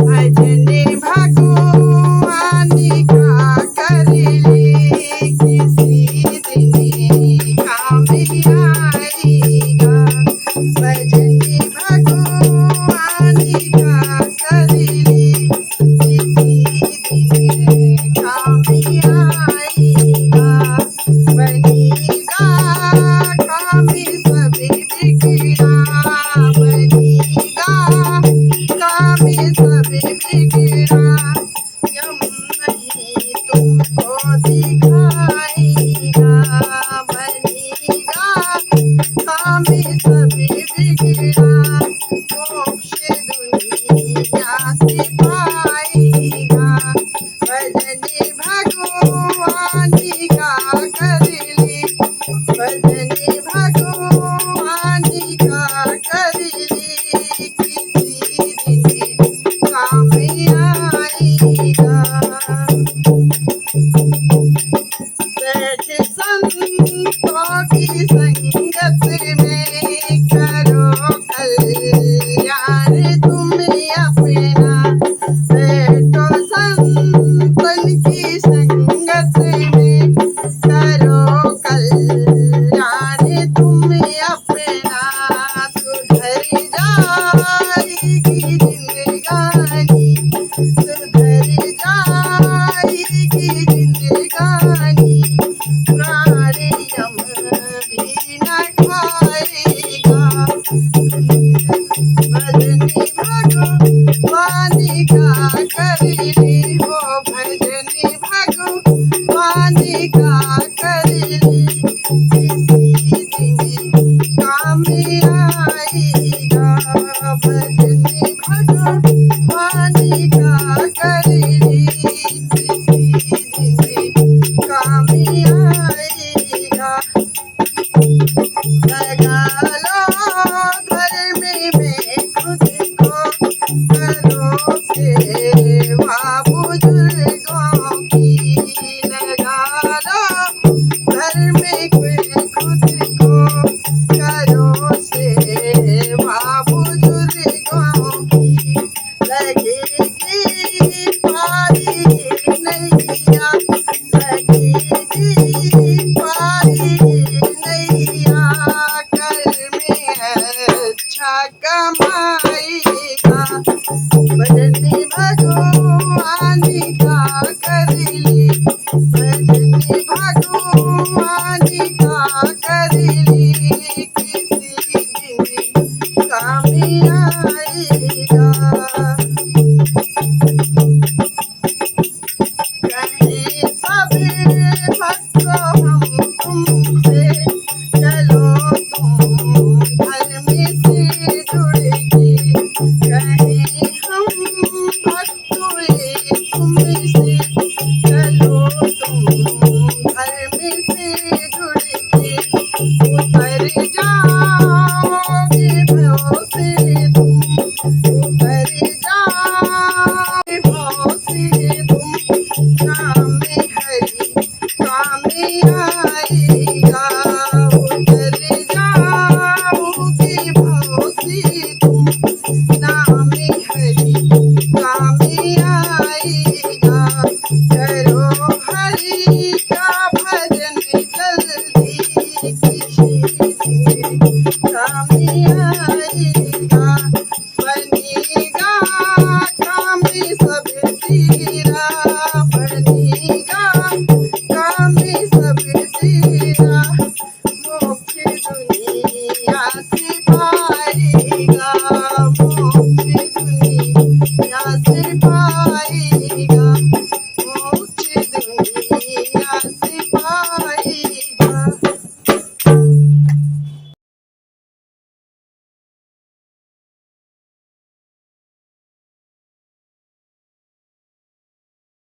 भजने भगवानी का करली किसी दिन काम आएगा। भजने भगवानी का करली किसी दिन काम आएगा। बनेगा काम सभी बिगड़ा, बनेगा काम सभी बिगड़ा। यम नहीं तुमको दिखाएगा। बनेगा काम सभी बिगड़ा। मोक्ष दुनिया से पाएगा। भजने भगवानी का करली, भजने भगवानी का करली किसी दिन काम आएगा। बैठ संतों की संगत में करो कल्याण तुम अपना। बैठो संतन की संगत में करो कल्याण तुम अपना। सुधर जाएगी जिंदगानी, सुधर जाएगी जिंदगानी। प्राण यम भी न खाएगा। भजने भगवानी का करली हो, भजने भगवानी का करली किसी दिन काम आएगा। भजने भगवानी का करली किसी दिन काम आएगा। लगा लो धर्म में खुद को, करो सेवा बुजुर्गों की। लगा लो धर्म में खुद को, करो सेवा बुजुर्गों की। लगेगी पारी नैया, लगेगी पारी नैया। कर में अच्छा कमाएगा। भजने भगवानी का करली, भजने भगवानी का करली किसी दिन काम आएगा। कहे सब भक्तों हम तुमसे, चलो तुम धर्म से जुड़ के। कहे हम भक्तों तुमसे, चलो तुम धर्म से जुड़ के। उतर जाओगे भव से तुम, उतर जाओगे भव से तुम। नाम हरि काम आएगा। उतर जाओगे भव से तुम, नाम हरि काम आएगा। करो